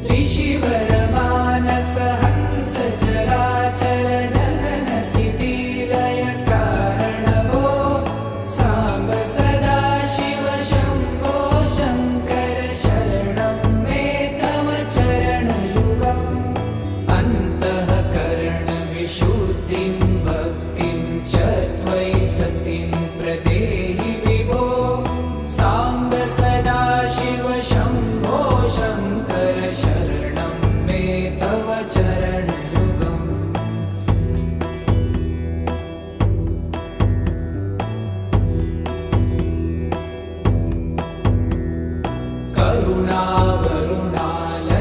त्रिशिवरमानस हंस चराचर जनन स्थिति लय कारणभो साम्ब सदा शिव शम्भो शङ्कर शरणं मे तव चरणयुगम् अन्तःकरणविशुद्धिं भक्तिं च त्वयि सतिं प्रदेहि विभो साम्ब सदा शिव शम्भो शङ्कर शरणं मे तव चरणयुगम् करुणावरुणालय